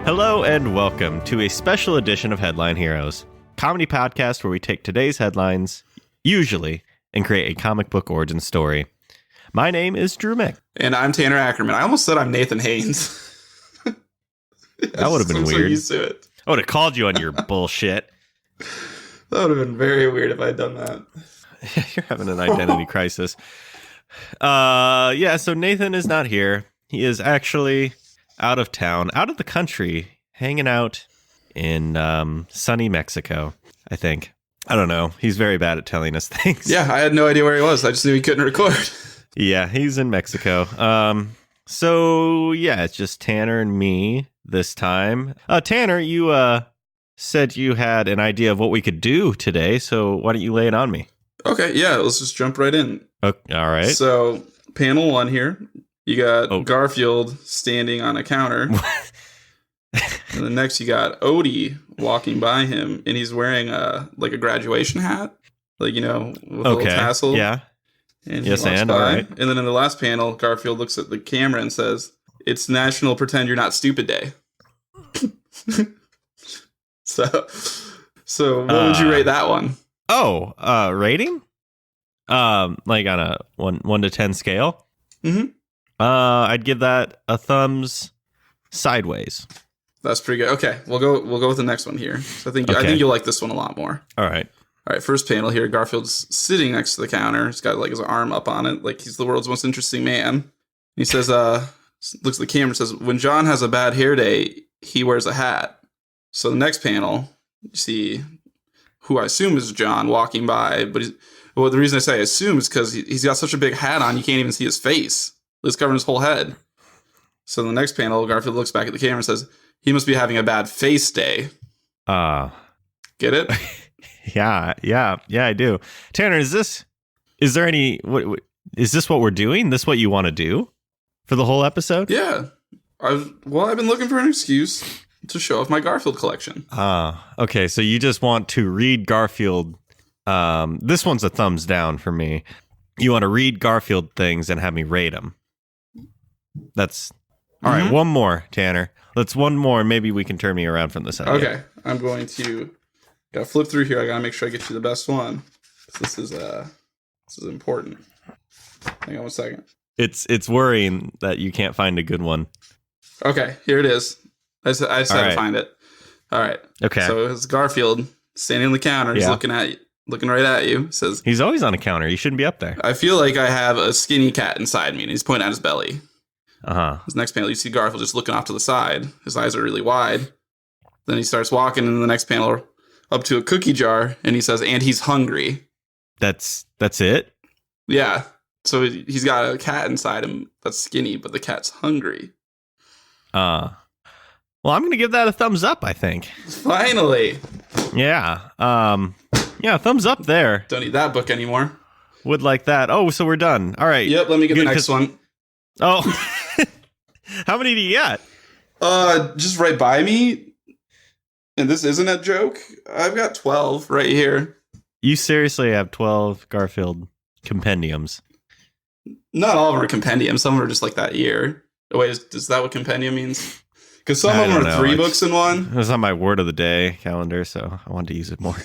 Hello and welcome to a special edition of Headline Heroes, comedy podcast where we take today's headlines, usually, and create a comic book origin story. My name is Drew Mick. And I'm Tanner Ackerman. I almost said I'm Nathan Haynes. That would have been I'm weird. So used to it. I would have called you on your bullshit. That would have been very weird if I had done that. You're having an identity crisis. So Nathan is not here. He is actually out of town, out of the country, hanging out in sunny Mexico, I think. I don't know. He's very bad at telling us things. Yeah, I had no idea where he was. I just knew he couldn't record. Yeah, he's in Mexico. It's just Tanner and me this time. Tanner, you said you had an idea of what we could do today, so why don't you lay it on me? Okay, yeah, let's just jump right in. Okay, all right. So, panel 1 here. You got Garfield standing on a counter. And then next you got Odie walking by him, and he's wearing a graduation hat, with a little tassel. Yeah. And yes, and all right. And then in the last panel, Garfield looks at the camera and says, "It's National Pretend You're Not Stupid Day." So what would you rate that one? Rating? Like on a 1 to 10 scale? Mm-hmm. I'd give that a thumbs sideways. That's pretty good. Okay, we'll go with the next one here. So I think you'll like this one a lot more. All right. First panel here. Garfield's sitting next to the counter. He's got his arm up on it, like he's the world's most interesting man. He says, looks at the camera and says, "When John has a bad hair day, he wears a hat." So the next panel, you see who I assume is John walking by, but the reason I say I assume is because he's got such a big hat on, you can't even see his face. It's covering his whole head. So in the next panel, Garfield looks back at the camera and says, "He must be having a bad face day." Get it? Yeah, I do. Tanner, is this what we're doing? This what you want to do for the whole episode? Yeah. I've been looking for an excuse to show off my Garfield collection. Okay. So you just want to read Garfield. This one's a thumbs down for me. You want to read Garfield things and have me rate them. That's all right. One more, Tanner. Let's one more, and maybe we can turn me around from this idea. Okay. I'm going to flip through here. I gotta make sure I get you the best one. This is important. Hang on 1 second. It's worrying that you can't find a good one. Okay, here it is. I just had to find it. All right. Okay. So it's Garfield standing on the counter. He's looking right at you. Says, he's always on a counter. He shouldn't be up there. "I feel like I have a skinny cat inside me," and he's pointing at his belly. His next panel, you see Garfield just looking off to the side. His eyes are really wide. Then he starts walking in the next panel up to a cookie jar, and he says, "And he's hungry." That's it? Yeah. So he's got a cat inside him that's skinny, but the cat's hungry. Well, I'm going to give that a thumbs up, I think. Finally. Yeah. Thumbs up there. Don't need that book anymore. Would like that. Oh, so we're done. All right. Yep, let me get the next one. Oh. How many do you get? Just right by me. And this isn't a joke. I've got 12 right here. You seriously have 12 Garfield compendiums? Not all of them are compendiums. Some are just like that year. Oh, wait, is that what compendium means? Because some of them are 3 books in one. It was on my word of the day calendar, so I wanted to use it more.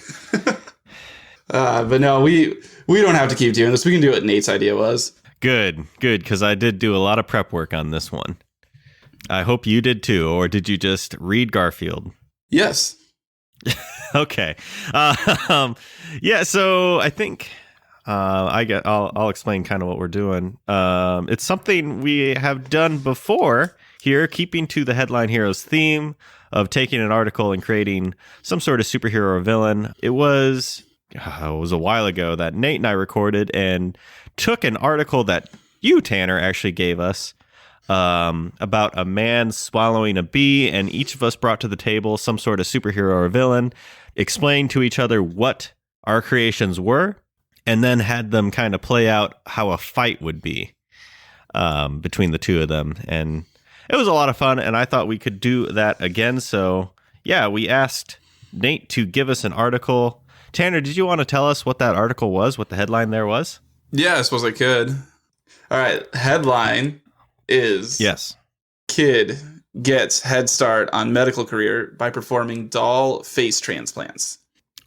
But no, we don't have to keep doing this. We can do what Nate's idea was. Good, because I did do a lot of prep work on this one. I hope you did too, or did you just read Garfield? Yes. Okay. So I think I'll explain kind of what we're doing. It's something we have done before here, keeping to the Headline Heroes theme of taking an article and creating some sort of superhero or villain. It was a while ago that Nate and I recorded and took an article that you, Tanner, actually gave us about a man swallowing a bee, and each of us brought to the table some sort of superhero or villain, explained to each other what our creations were, and then had them kind of play out how a fight would be between the two of them. And it was a lot of fun, and I thought we could do that again. So, yeah, we asked Nate to give us an article. Tanner, did you want to tell us what that article was, what the headline there was? Yeah, I suppose I could. All right, headline is... Yes. Kid gets head start on medical career by performing doll face transplants?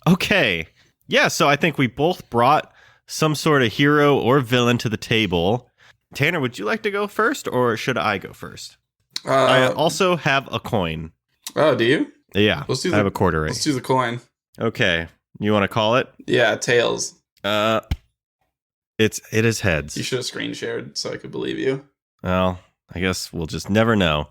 Okay. Yeah, so I think we both brought some sort of hero or villain to the table. Tanner, would you like to go first, or should I go first? I Uh, also have a coin. oh, do you? Yeah, I have a quarter. Let's do the coin. Okay, you want to call it? Yeah, tails. It is heads. You should have screen shared so I could believe you. Well, I guess we'll just never know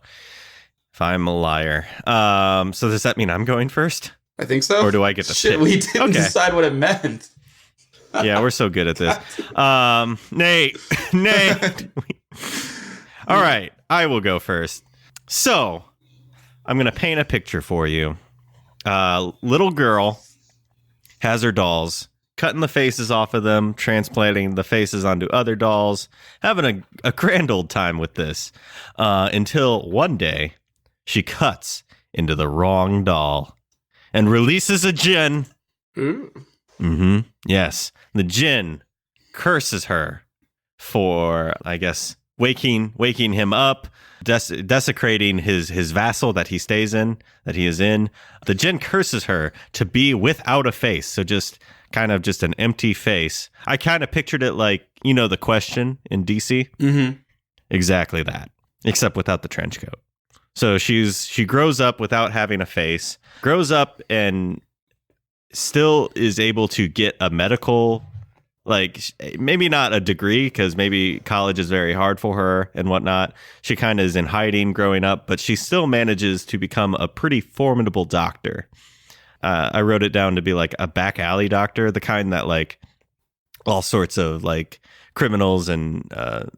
if I'm a liar. So does that mean I'm going first? I think so. Or do I get the Shit, pick? we didn't decide what it meant. Yeah, we're so good at this. Nate. All right, I will go first. So, I'm going to paint a picture for you. Little girl has her dolls, cutting the faces off of them, transplanting the faces onto other dolls, having a grand old time with this, until one day she cuts into the wrong doll and releases a djinn. Ooh. Mm-hmm. Yes. The djinn curses her for, I guess, waking him up, desecrating his vassal that he is in. The djinn curses her to be without a face. So just kind of just an empty face. I kind of pictured it like, The Question in DC. Mm-hmm. Exactly that, except without the trench coat. So she grows up without having a face, grows up and still is able to get a medical, like maybe not a degree because maybe college is very hard for her and whatnot. She kind of is in hiding growing up, but she still manages to become a pretty formidable doctor. I wrote it down to be like a back alley doctor, the kind that like all sorts of like criminals and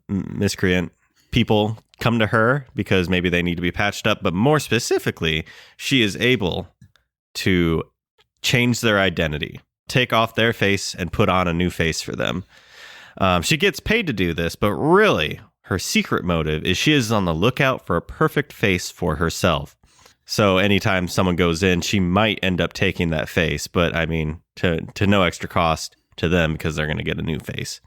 miscreant people come to her because maybe they need to be patched up. But more specifically, she is able to change their identity, take off their face and put on a new face for them. She gets paid to do this, but really her secret motive is she is on the lookout for a perfect face for herself. So anytime someone goes in, she might end up taking that face, but I mean, to no extra cost to them because they're going to get a new face.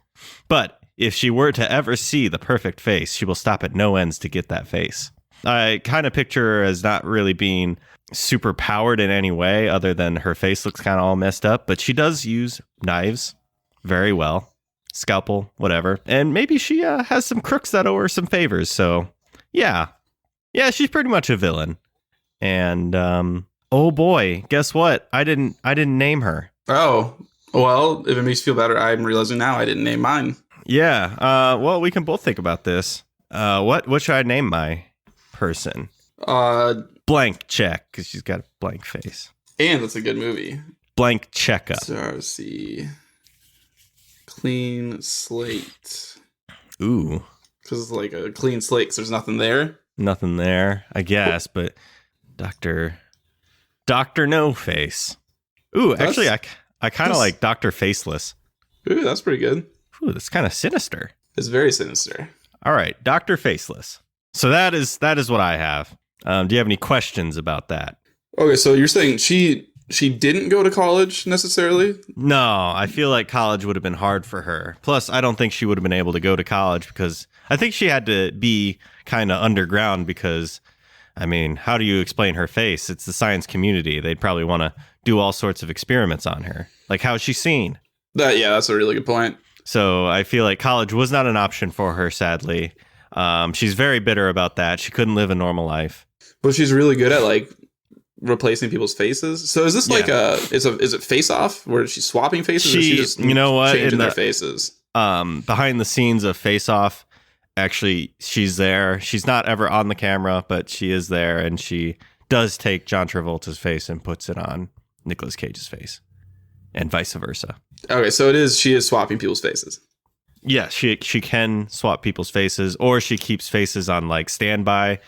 But if she were to ever see the perfect face, she will stop at no ends to get that face. I kind of picture her as not really being super powered in any way other than her face looks kind of all messed up, but she does use knives very well, scalpel, whatever. And maybe she has some crooks that owe her some favors. So yeah, she's pretty much a villain. And oh boy, guess what? I didn't name her. Oh, well, if it makes you feel better, I'm realizing now I didn't name mine. Yeah. Well, we can both think about this. What should I name my person? Blank check, because she's got a blank face. And it's a good movie. Blank checkup. Darcy. Clean slate. Ooh. Because it's like a clean slate, because there's nothing there. Nothing there, I guess, but Dr. No Face. Ooh, actually, I kind of like Dr. Faceless. Ooh, that's pretty good. Ooh, that's kind of sinister. It's very sinister. All right, Dr. Faceless. So that is what I have. Do you have any questions about that? Okay, so you're saying she didn't go to college necessarily? No, I feel like college would have been hard for her. Plus, I don't think she would have been able to go to college because I think she had to be kind of underground because, I mean, how do you explain her face? It's the science community. They'd probably want to do all sorts of experiments on her. Like, how's she seen? That's a really good point. So I feel like college was not an option for her, sadly. She's very bitter about that. She couldn't live a normal life. But she's really good at like replacing people's faces. So is this like is it Face Off where she's swapping faces? Or she just changing their faces. Behind the scenes of Face Off, actually, she's there. She's not ever on the camera, but she is there, and she does take John Travolta's face and puts it on Nicolas Cage's face, and vice versa. Okay, so she is swapping people's faces. Yeah, she can swap people's faces, or she keeps faces on like standby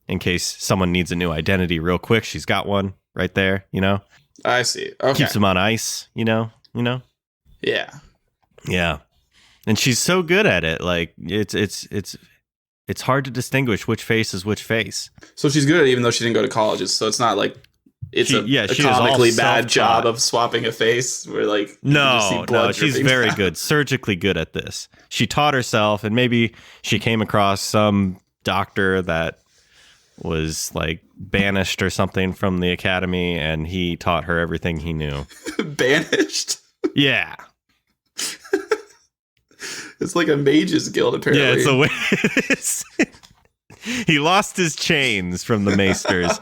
in case someone needs a new identity real quick. She's got one right there, I see. Okay. Keeps them on ice, Yeah. Yeah. And she's so good at it. Like it's hard to distinguish which face is which face. So she's good at it even though she didn't go to college. So it's not like it's a comically bad job of swapping a face where like no, she's very good, surgically good at this. She taught herself, and maybe she came across some doctor that was like banished or something from the academy, and he taught her everything he knew. Banished? Yeah. It's like a mage's guild, apparently. Yeah, it's the way it is. He lost his chains from the maesters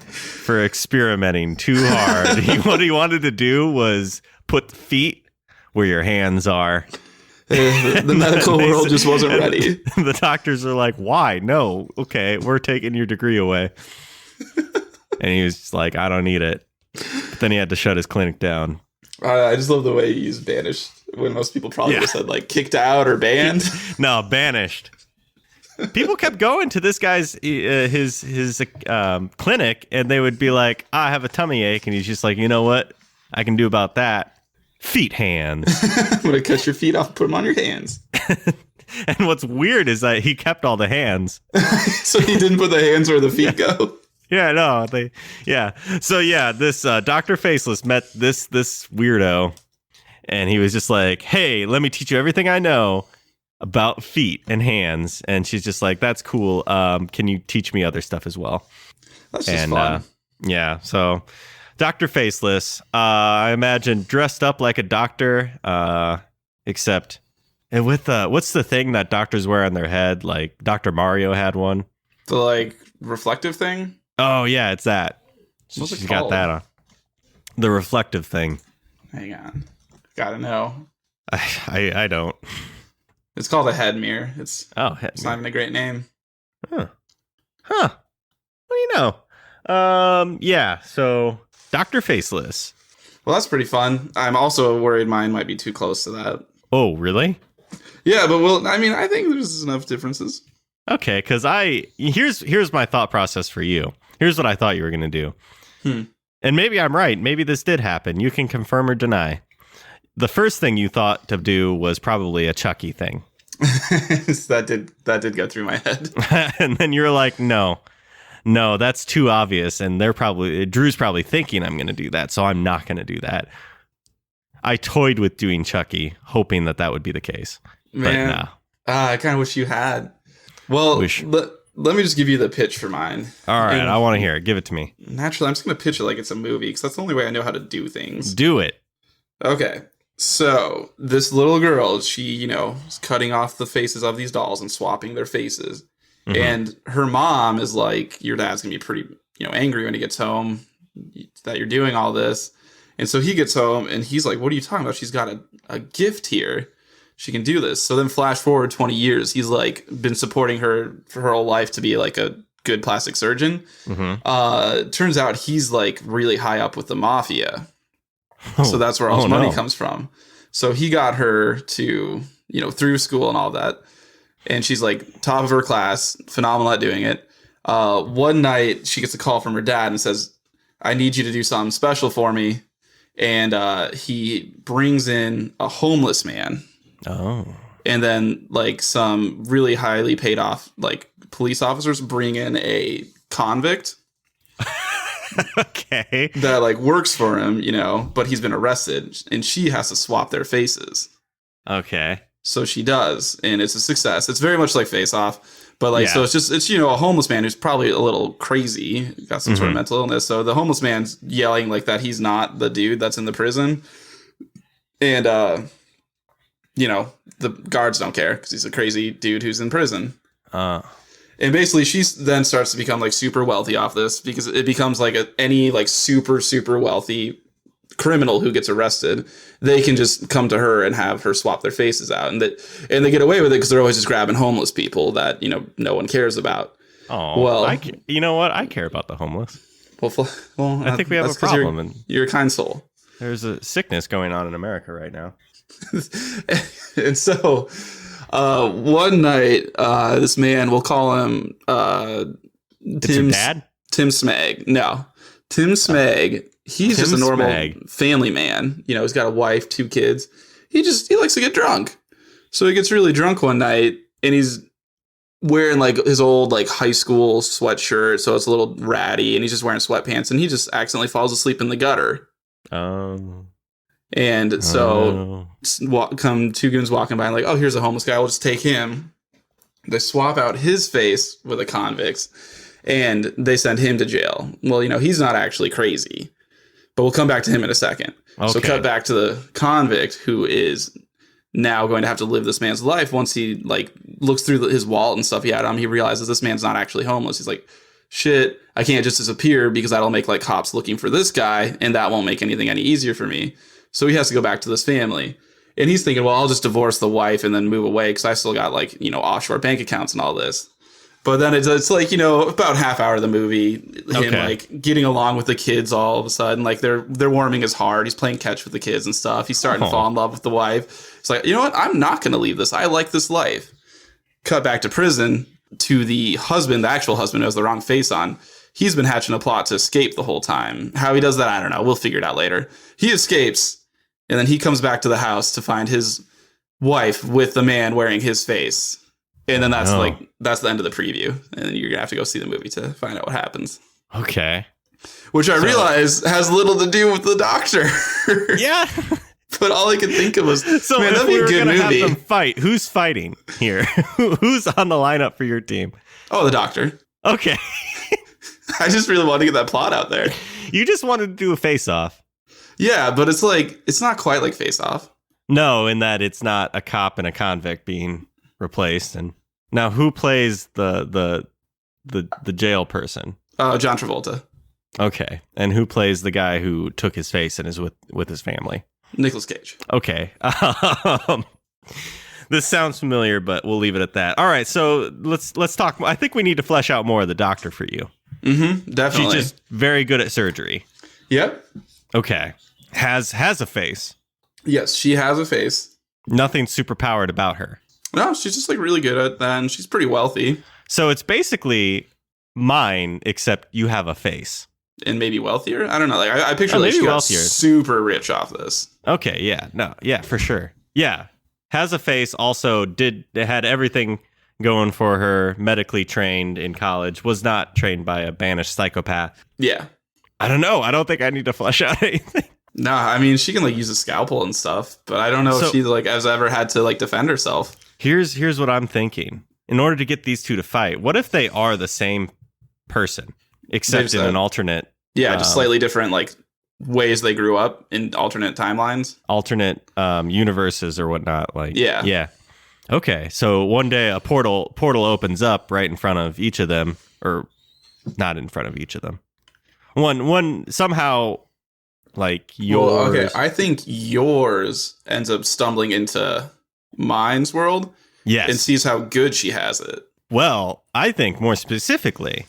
for experimenting too hard. What he wanted to do was put feet where your hands are. The medical world just wasn't ready. The doctors are like, why? No. Okay, we're taking your degree away. And he was just like, I don't need it. But then he had to shut his clinic down. I just love the way you use banished when most people probably would have said like kicked out or banned. No, banished. People kept going to this guy's his clinic, and they would be like, I have a tummy ache, and he's just like, you know what I can do about that? Feet hands. I'm gonna cut your feet off and put them on your hands. And what's weird is that he kept all the hands. So he didn't put the hands where the feet go. Yeah, no, So yeah, this Dr. Faceless met this weirdo, and he was just like, hey, let me teach you everything I know about feet and hands. And she's just like, that's cool. Can you teach me other stuff as well? That's just fun. Yeah, so Dr. Faceless, I imagine dressed up like a doctor, except, and with what's the thing that doctors wear on their head? Like Dr. Mario had one. The like reflective thing? Oh yeah, it's that. What's it She's called? got that on. The reflective thing. Hang on. Gotta know. I don't. It's called a head mirror. It's not even a great name. Huh. What do you know? Yeah, so Dr. Faceless. Well, that's pretty fun. I'm also worried mine might be too close to that. Oh, really? Yeah, but I think there's enough differences. Okay, because here's my thought process for you. Here's what I thought you were going to do. And maybe I'm right. Maybe this did happen. You can confirm or deny. The first thing you thought to do was probably a Chucky thing. that did go through my head. And then you're like, no, that's too obvious. And Drew's probably thinking I'm going to do that. So I'm not going to do that. I toyed with doing Chucky, hoping that would be the case. Man, but no. I kind of wish you had. Well, let me just give you the pitch for mine. All right, I want to hear it. Give it to me. Naturally, I'm just going to pitch it like it's a movie because that's the only way I know how to do things. Do it. Okay. So this little girl, she, is cutting off the faces of these dolls and swapping their faces. Mm-hmm. And her mom is like, your dad's going to be pretty, angry when he gets home that you're doing all this. And so he gets home and he's like, what are you talking about? She's got a gift here. She can do this. So then flash forward 20 years. He's like been supporting her for her whole life to be like a good plastic surgeon. Mm-hmm. Turns out he's like really high up with the mafia. So that's where all his money comes from. So he got her to, through school and all that. And she's like top of her class, phenomenal at doing it. One night she gets a call from her dad and says, I need you to do something special for me. And he brings in a homeless man. Oh. And then like some really highly paid off like police officers bring in a convict. Okay. That like works for him, but he's been arrested and she has to swap their faces. Okay. So she does, and it's a success. It's very much like Face Off, but like, so it's a homeless man who's probably a little crazy, got some sort of mental illness. So the homeless man's yelling like that he's not the dude that's in the prison. And, the guards don't care because he's a crazy dude who's in prison. And basically she then starts to become like super wealthy off this because it becomes like any like super, super wealthy criminal who gets arrested, they can just come to her and have her swap their faces out. And they get away with it because they're always just grabbing homeless people that, no one cares about. Oh, well, you know what? I care about the homeless. Well, I think we have a problem. You're a kind soul. There's a sickness going on in America right now. And so one night, this man, we'll call him Tim Dad? Tim Smeg. No, Tim Smeg. He's just a normal family man. He's got a wife, 2 kids. He likes to get drunk. So he gets really drunk one night and he's wearing like his old like high school sweatshirt. So it's a little ratty and he's just wearing sweatpants and he just accidentally falls asleep in the gutter. And so come 2 goons walking by and like, oh, here's a homeless guy. We'll just take him. They swap out his face with a convict's, and they send him to jail. Well, he's not actually crazy, but we'll come back to him in a second. Okay. So cut back to the convict, who is now going to have to live this man's life. Once he looks through his wallet and stuff he had on him, he realizes this man's not actually homeless. He's like, shit, I can't just disappear because that'll make cops looking for this guy, and that won't make anything any easier for me. So he has to go back to this family. And he's thinking, well, I'll just divorce the wife and then move away because I still got offshore bank accounts and all this. But then it's about half hour of the movie, him getting along with the kids all of a sudden. They're warming his heart. He's playing catch with the kids and stuff. He's starting to fall in love with the wife. It's like, you know what? I'm not going to leave this. I like this life. Cut back to prison to the husband, the actual husband who has the wrong face on. He's been hatching a plot to escape the whole time. How he does that, I don't know. We'll figure it out later. He escapes. And then he comes back to the house to find his wife with the man wearing his face. And then that's the end of the preview. And then you're going to have to go see the movie to find out what happens. Okay. Which I realize has little to do with the doctor. Yeah. But all I could think of was, so man, that'd be a good movie. Have them fight. Who's fighting here? Who's on the lineup for your team? Oh, the doctor. Okay. I just really wanted to get that plot out there. You just wanted to do a face-off. Yeah, but it's not quite like Face Off. No, in that it's not a cop and a convict being replaced. And now who plays the jail person? John Travolta. Okay. And who plays the guy who took his face and is with his family? Nicolas Cage. Okay. This sounds familiar, but we'll leave it at that. All right, so let's talk. I think we need to flesh out more of the doctor for you. Mm-hmm, definitely. She's just very good at surgery. Yep. Okay. Has a face. Yes, she has a face. Nothing super powered about her. No, she's just really good at that, and she's pretty wealthy. So it's basically mine, except you have a face. And maybe wealthier? I don't know. I picture she got super rich off this. Okay, yeah. No, yeah, for sure. Yeah. Has a face, also had everything going for her, medically trained in college, was not trained by a banished psychopath. Yeah. I don't know. I don't think I need to flesh out anything. No, I mean, she can use a scalpel and stuff, but I don't know if she has ever had to defend herself. Here's what I'm thinking. In order to get these two to fight, what if they are the same person, except in an alternate? Yeah, just slightly different ways they grew up in alternate timelines, alternate universes or whatnot. Yeah. Okay, so one day a portal opens up right in front of each of them, or not in front of each of them. One somehow. Yours. Well, okay, I think yours ends up stumbling into mine's world. Yes. And sees how good she has it. Well, I think more specifically,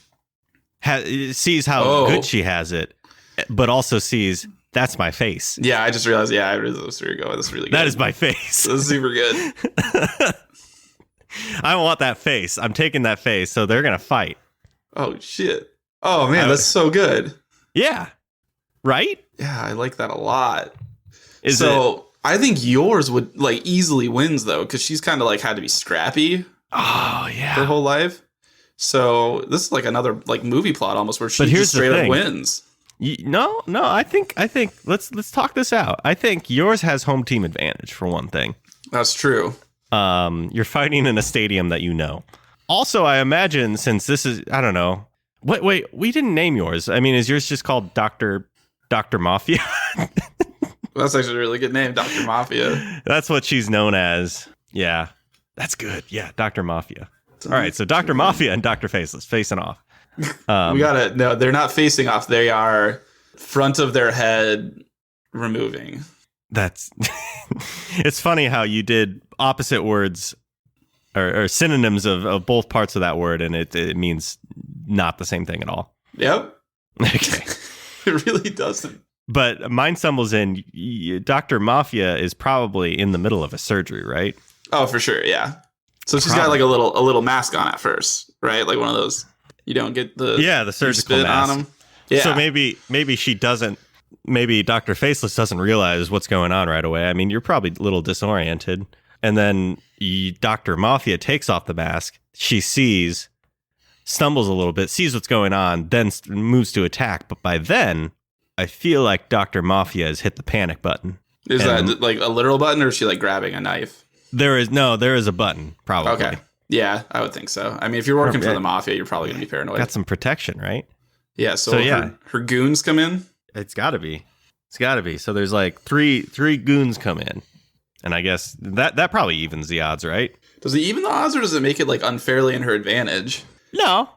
sees how good she has it, but also sees that's my face. Yeah, I just realized. Yeah, I realized where you're going. That's really good. That is my face. That's super good. I want that face. I'm taking that face. So they're gonna fight. Oh shit. Oh man, that's so good. Yeah. Right? Yeah, I like that a lot. So I think yours would easily wins though, because she's kind of had to be scrappy. Oh yeah, her whole life. So this is another movie plot almost, where she just straight up wins. No. I think let's talk this out. I think yours has home team advantage for one thing. That's true. You're fighting in a stadium that you know. Also, I imagine since this is, I don't know. Wait, we didn't name yours. I mean, is yours just called Dr. Mafia? That's actually a really good name, Dr. Mafia. That's what she's known as. Yeah, that's good. Yeah, Dr. Mafia. All right, so Dr. Mafia and Dr. Faceless facing off. We gotta, no, they're not facing off. They are front of their head removing. That's, it's funny how you did opposite words or synonyms of both parts of that word, and it means not the same thing at all. Yep. Okay. It really doesn't. But mine stumbles in. Dr. Mafia is probably in the middle of a surgery, right? Oh, for sure, yeah. So she's got a little mask on at first, right? One of those. You don't get the surgical spit mask on them. Yeah. So maybe she doesn't. Maybe Dr. Faceless doesn't realize what's going on right away. I mean, you're probably a little disoriented, and then Dr. Mafia takes off the mask. She sees, stumbles a little bit, sees what's going on, then moves to attack. But by then, I feel like Dr. Mafia has hit the panic button. Is that a literal button, or is she grabbing a knife? There is a button, probably. Okay. Yeah, I would think so. I mean, if you're working for Yeah. the mafia, you're probably going to be paranoid. Got some protection, right? Yeah, so, So, yeah. her goons come in. It's got to be. It's got to be. So there's like three goons come in, and I guess that probably evens the odds, right? Does it even the odds, or does it make it like unfairly in her advantage? No,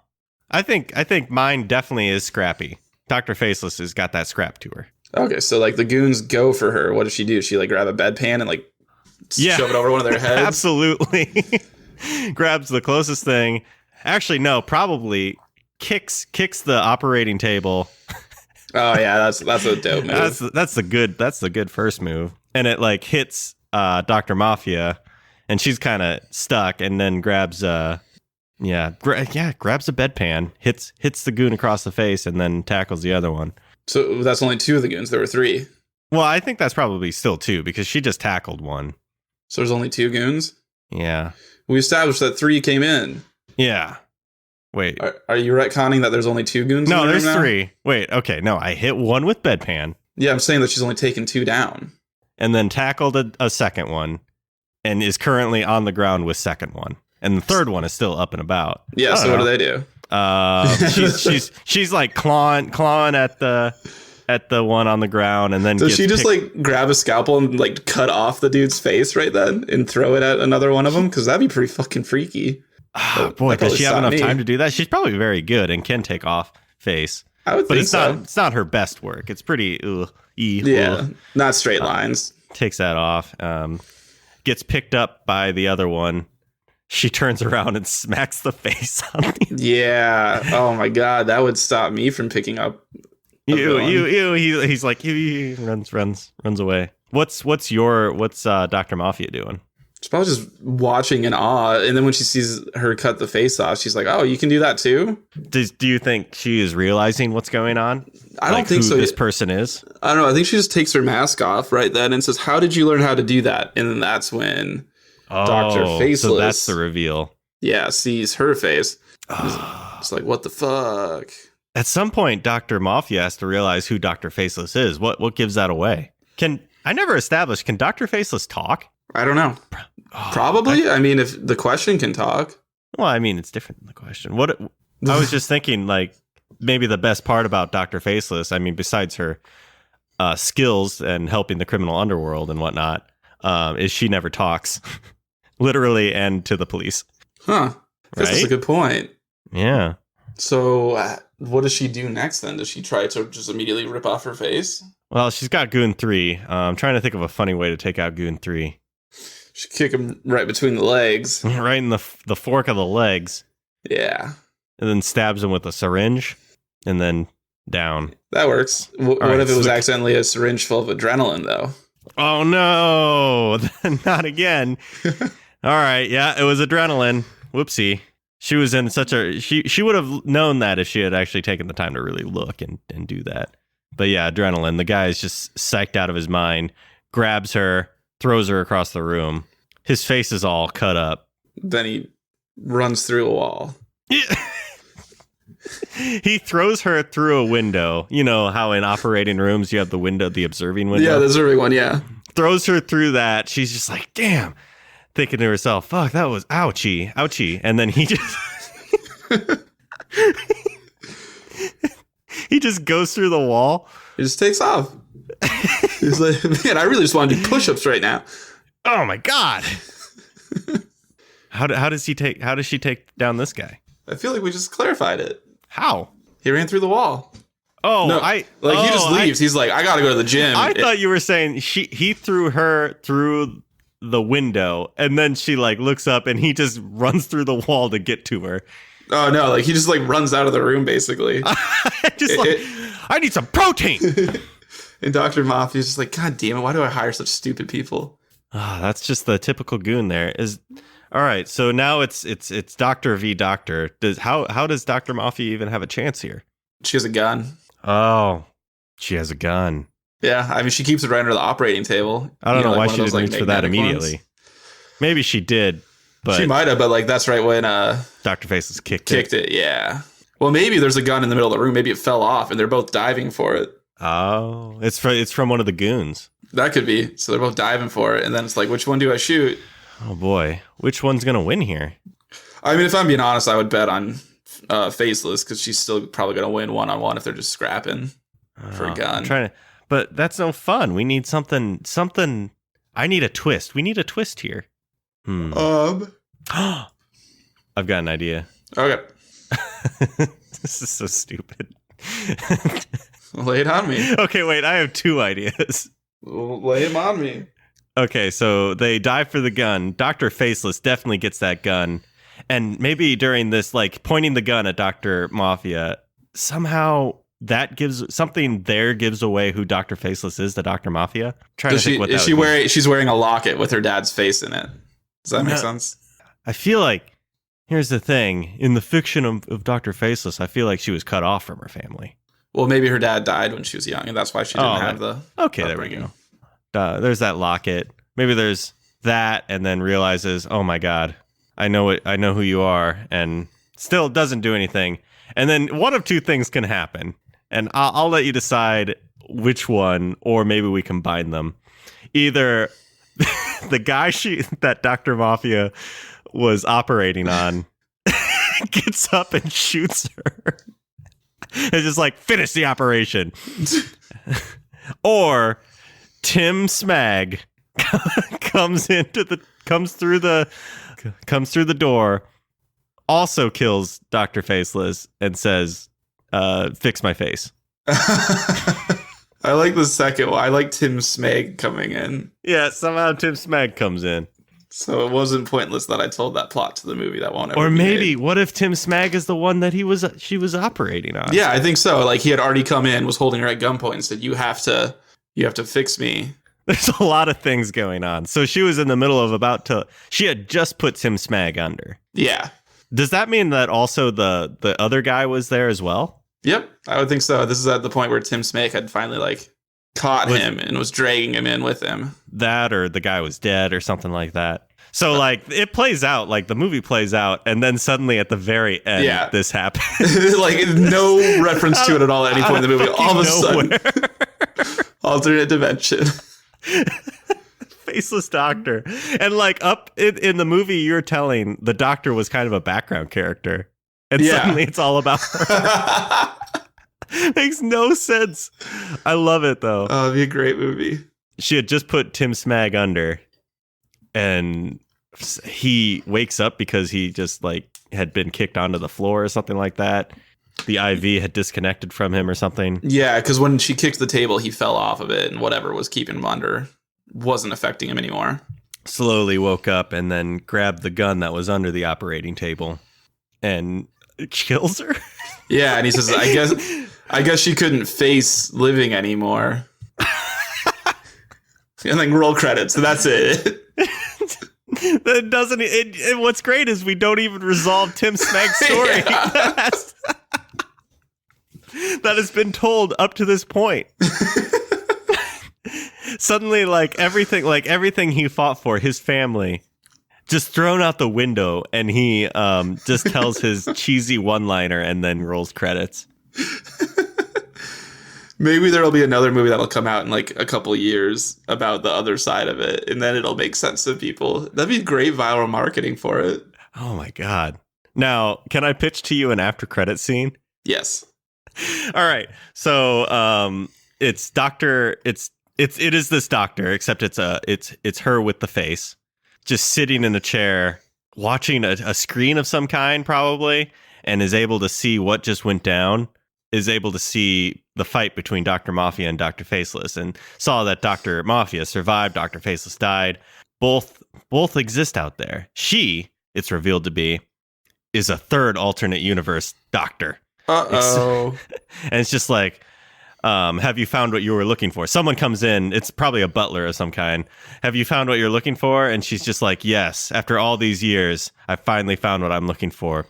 I think mine definitely is scrappy. Dr. Faceless has got that scrap to her. Okay, so like the goons go for her. What does she do? She like grab a bedpan and like shove it over one of their heads? Absolutely. Grabs the closest thing. Actually, no, probably kicks the operating table. Oh yeah, that's a dope move. That's the good first move. And it like hits Dr. Mafia, and she's kind of stuck, and then grabs grabs a bedpan, hits the goon across the face, and then tackles the other one. So that's only 2 of the goons. There were 3. Well, I think that's probably still 2 because she just tackled one. So there's only 2 goons? Yeah. We established that 3 came in. Yeah. Wait. Are you retconning that there's only 2 goons? No, in the there's room now? 3. Wait, okay. No, I hit one with bedpan Yeah, I'm saying that she's only taken 2 down. and then tackled a second one and is currently on the ground with second one. And the third one is still up and about. Yeah, so what do they do? She's like clawing at the one on the ground, and then Does she just like grab a scalpel and like cut off the dude's face right then and throw it at another one of them? Because that'd be pretty fucking freaky. Boy, does she have enough time to do that? She's probably very good and can take off face. I would think so. It's not her best work. It's pretty not straight lines. Takes that off. Gets picked up by the other one. She turns around and smacks the face on the Yeah. Oh my god, that would stop me from picking up. He's like runs away. What's Dr. Mafia doing? She's probably just watching in awe, and then when she sees her cut the face off, she's like, "Oh, you can do that too." Do you think she is realizing what's going on? I don't think so. This person is. I don't know. I think she just takes her mask off right then and says, "How did you learn how to do that?" And then that's when Dr. Faceless. So that's the reveal. Yeah, sees her face. It's like, what the fuck? At some point, Dr. Mafia has to realize who Dr. Faceless is. What gives that away? Can Dr. Faceless talk? I don't know. Probably. I mean, if the question can talk. Well, I mean, it's different than the question. I was just thinking, like, maybe the best part about Dr. Faceless, I mean, besides her skills and helping the criminal underworld and whatnot, is she never talks, literally, and to the police. Huh. That's a good point. Yeah. So what does she do next then? Does she try to just immediately rip off her face? Well, she's got Goon 3. I'm trying to think of a funny way to take out Goon 3. She kick him right between the legs. Right in the fork of the legs. Yeah. And then stabs him with a syringe and then down. That works. What if it was accidentally a syringe full of adrenaline, though? Oh, no. Not again. All right. Yeah, it was adrenaline. Whoopsie. She was in she would have known that if she had actually taken the time to really look and do that. But yeah, adrenaline. The guy is just psyched out of his mind, grabs her, throws her across the room. His face is all cut up. Then he runs through a wall. He throws her through a window. You know how in operating rooms you have the window, the observing window? Yeah, the observing one, yeah. Throws her through that. She's just like, damn. Thinking to herself, fuck, that was ouchie. And then he just... he just goes through the wall. He just takes off. He's like, man, I really just want to do push-ups right now. Oh my god! How does she take down this guy? I feel like we just clarified it. How? He ran through the wall. Oh, no, he just leaves. He's like, I gotta go to the gym. I thought you were saying he threw her through the window, and then she like looks up, and he just runs through the wall to get to her. Oh no! Like he just like runs out of the room basically. I need some protein. And Dr. Mafia's just like, God damn it! Why do I hire such stupid people? That's just the typical goon. All right. So now it's Doctor v Doctor. How does Dr. Mafia even have a chance here? She has a gun. Oh, she has a gun. Yeah, I mean, she keeps it right under the operating table. I don't know why she didn't reach for that immediately. Ones. Maybe she did, but she might have. But like, that's right when Dr. Faceless kicked it. Yeah. Well, maybe there's a gun in the middle of the room. Maybe it fell off, and they're both diving for it. Oh, it's from one of the goons. That could be. So they're both diving for it, and then it's like, which one do I shoot? Oh boy, which one's gonna win here? I mean, if I'm being honest, I would bet on Faceless because she's still probably going to win one-on-one if they're just scrapping for a gun. I'm trying to, but that's no fun. We need something. I need a twist. We need a twist here. I've got an idea. Okay. This is so stupid. Lay it on me. Okay, wait. I have two ideas. Lay him on me. Okay, so they dive for the gun. Dr. Faceless definitely gets that gun. And maybe during this, like, pointing the gun at Dr. Mafia, somehow that gives away who Dr. Faceless is to Dr. Mafia. She's wearing a locket with her dad's face in it. Does that make sense? I feel like, here's the thing. In the fiction of Dr. Faceless, I feel like she was cut off from her family. Well, maybe her dad died when she was young, and that's why she didn't have the... Okay, there we go. There's that locket. Maybe there's that, and then realizes, oh my God, I know who you are, and still doesn't do anything. And then one of two things can happen, and I'll let you decide which one, or maybe we combine them. Either the guy that Dr. Mafia was operating on gets up and shoots her. It's just like, finish the operation. Or Tim Smag comes through the door, also kills Dr. Faceless, and says, fix my face. I like the second one. I like Tim Smag coming in. Yeah, somehow Tim Smag comes in. So it wasn't pointless that I told that plot to the movie that won't ever Or be maybe, made. what if Tim Smag is the one that she was operating on? Yeah, I think so. Like, he had already come in, was holding her at gunpoint, and said, you have to fix me. There's a lot of things going on. So she was in the middle of she had just put Tim Smag under. Yeah. Does that mean that also the other guy was there as well? Yep, I would think so. This is at the point where Tim Smag had finally, caught him and was dragging him in with him. That, or the guy was dead or something like that. So, it plays out, the movie plays out, and then suddenly at the very end, this happens. No reference to it at all at any point in the movie. All of a sudden, alternate dimension. Faceless doctor. And, up in the movie, you're telling the doctor was kind of a background character. And suddenly it's all about her. Makes no sense. I love it, though. Oh, it'd be a great movie. She had just put Tim Smag under, and he wakes up because he just had been kicked onto the floor or something like that. The IV had disconnected from him or something. Yeah, because when she kicked the table, he fell off of it, and whatever was keeping him under wasn't affecting him anymore. Slowly woke up and then grabbed the gun that was under the operating table and kills her. Yeah, and he says, I guess she couldn't face living anymore. And then roll credits, and that's it. That doesn't. What's great is we don't even resolve Tim Smag's story. Yeah. That has been told up to this point. Suddenly, everything he fought for, his family, just thrown out the window, and he just tells his cheesy one-liner and then rolls credits. Maybe there'll be another movie that'll come out in a couple years about the other side of it, and then it'll make sense to people. That'd be great viral marketing for it. Oh my God. Now, can I pitch to you an after credit scene? Yes. All right. So it is this doctor, except it's her with the face, just sitting in a chair, watching a screen of some kind, probably, and is able to see what just went down. Is able to see the fight between Dr. Mafia and Dr. Faceless, and saw that Dr. Mafia survived, Dr. Faceless died. Both exist out there. She, it's revealed to be, is a third alternate universe doctor. Uh-oh. And it's just have you found what you were looking for? Someone comes in, it's probably a butler of some kind. Have you found what you're looking for? And she's just like, yes, after all these years, I finally found what I'm looking for.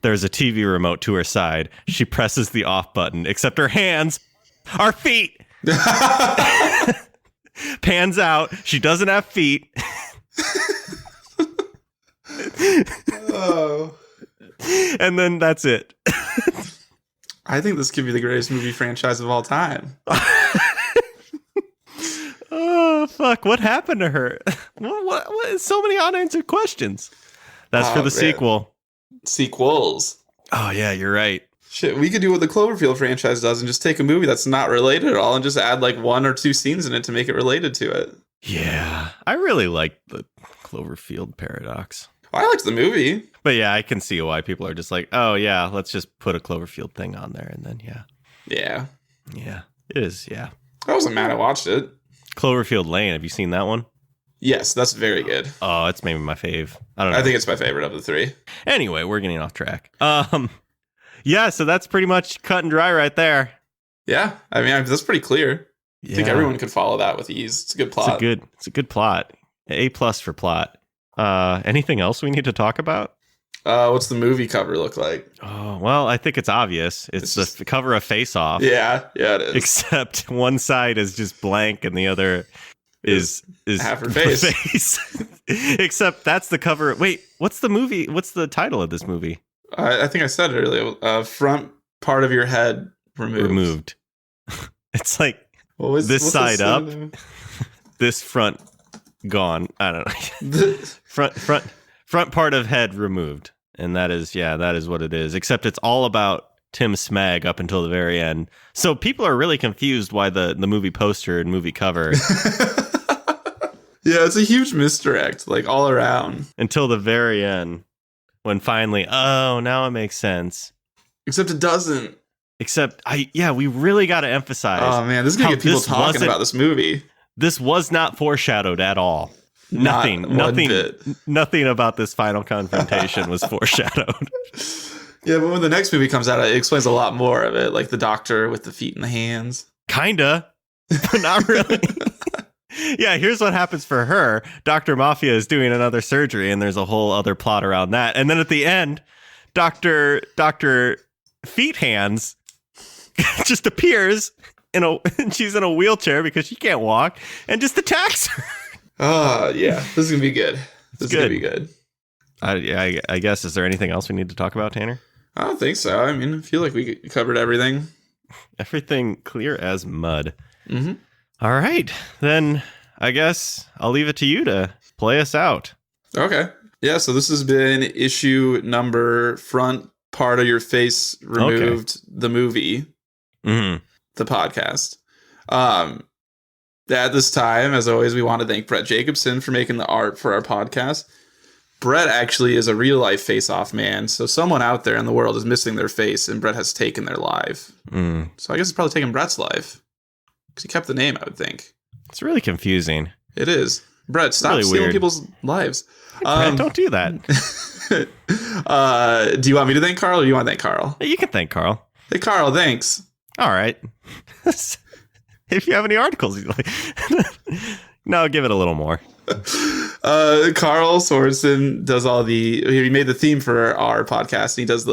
There's a TV remote to her side. She presses the off button, except her hands are feet. Pans out. She doesn't have feet. Oh. And then that's it. I think this could be the greatest movie franchise of all time. Oh, fuck. What happened to her? What? So many unanswered questions. That's for the sequel. sequels. Oh, yeah, you're right. Shit, we could do what the Cloverfield franchise does and just take a movie that's not related at all and just add like 1 or 2 scenes in it to make it related to it. Yeah, I really like the Cloverfield paradox. I liked the movie. But yeah, I can see why people are just like, oh, yeah, let's just put a Cloverfield thing on there. And then, yeah. Yeah. Yeah, it is, yeah. I wasn't mad I watched it. Cloverfield Lane, have you seen that one? Yes, that's very good. Oh, it's maybe my fave. I don't know. I think it's my favorite of the 3. Anyway, we're getting off track. Yeah, so that's pretty much cut and dry right there. Yeah, I mean, that's pretty clear. I think everyone could follow that with ease. It's a good plot. It's a good plot. A+ for plot. Anything else we need to talk about? What's the movie cover look like? Oh, well, I think it's obvious. It's the cover of Face Off. Yeah, it is. Except one side is just blank and the other is half her face. Except that's the cover. Wait, what's the movie? What's the title of this movie? I think I said it earlier. Front part of your head removed. It's like this side up, this front gone. I don't know. front part of head removed, and that is what it is. Except it's all about Tim Smeg up until the very end. So people are really confused why the movie poster and movie cover. Yeah, it's a huge misdirect, like all around until the very end, when finally, oh, now it makes sense. Except it doesn't. Except we really got to emphasize. Oh man, this is gonna get people talking about this movie. This was not foreshadowed at all. Nothing about this final confrontation was foreshadowed. Yeah, but when the next movie comes out, it explains a lot more of it, like the doctor with the feet and the hands. Kinda, but not really. Yeah, here's what happens for her. Dr. Mafia is doing another surgery, and there's a whole other plot around that. And then at the end, Dr. Feet Hands just appears and she's in a wheelchair because she can't walk and just attacks her. Yeah, this is gonna be good. This is gonna be good. I guess, is there anything else we need to talk about, Tanner? I don't think so. I mean, I feel like we covered everything. Everything clear as mud. Mm-hmm. All right, then I guess I'll leave it to you to play us out. Okay. Yeah, so this has been issue number front part of your face removed, the movie, the podcast. At this time, as always, we want to thank Brett Jacobson for making the art for our podcast. Brett actually is a real life face-off man, so someone out there in the world is missing their face, and Brett has taken their life. So I guess it's probably taken Brett's life. Because he kept the name, I would think. It's really confusing. It is. Brett, stop really stealing people's lives. Brett, don't do that. Do you want me to thank Carl, or do you want to thank Carl? You can thank Carl. Hey, Carl, thanks. All right. If you have any articles you'd like. No, give it a little more. Carl Sorensen does he made the theme for our podcast, and he does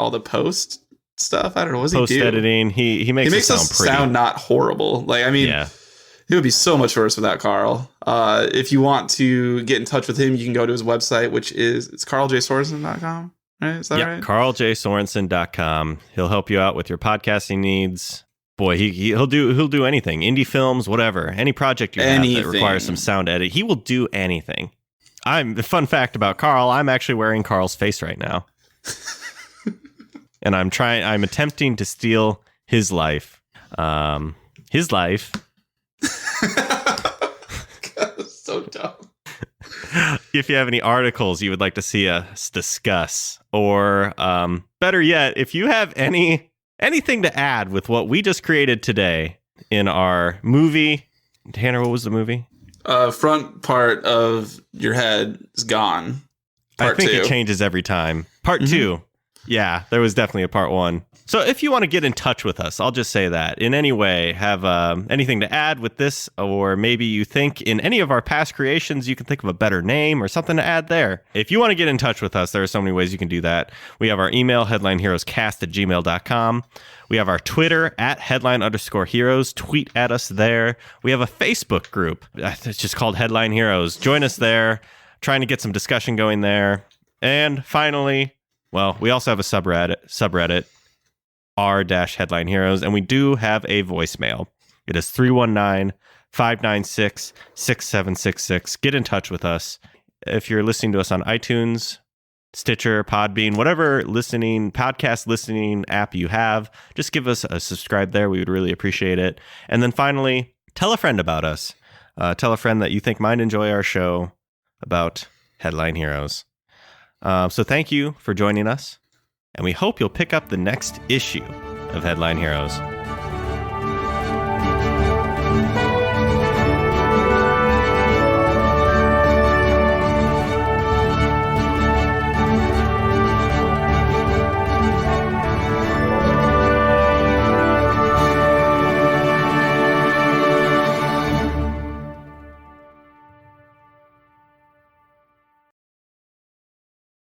all the post stuff. I don't know. What does he do? Post editing. He makes us sound not horrible. Like, I mean, it would be so much worse without Carl. If you want to get in touch with him, you can go to his website, which it's carljsorensen.com. Right? Is that right? carljsorensen.com. He'll help you out with your podcasting needs. Boy, he'll do anything. Indie films, whatever. Any project you have that requires some sound edit, he will do anything. The fun fact about Carl, I'm actually wearing Carl's face right now. And I'm attempting to steal his life. His life. God, that's so dumb. If you have any articles you would like to see us discuss, or better yet, if you have anything to add with what we just created today in our movie. Tanner, what was the movie? Front part of your head is gone. I think it changes every time. Part 2. Yeah, there was definitely a part 1. So if you want to get in touch with us, I'll just say that in any way, have anything to add with this, or maybe you think in any of our past creations, you can think of a better name or something to add there. If you want to get in touch with us, there are so many ways you can do that. We have our email, headlineheroescast@gmail.com. We have our Twitter @headline_heroes. Tweet at us there. We have a Facebook group. It's just called Headline Heroes. Join us there. Trying to get some discussion going there. And finally, well, we also have a subreddit r-headline heroes, and we do have a voicemail. It is 319-596-6766. Get in touch with us. If you're listening to us on iTunes, Stitcher, Podbean, whatever podcast listening app you have. Just give us a subscribe there. We would really appreciate it. And then finally, tell a friend about us. Tell a friend that you think might enjoy our show about Headline Heroes. So thank you for joining us, and we hope you'll pick up the next issue of Headline Heroes.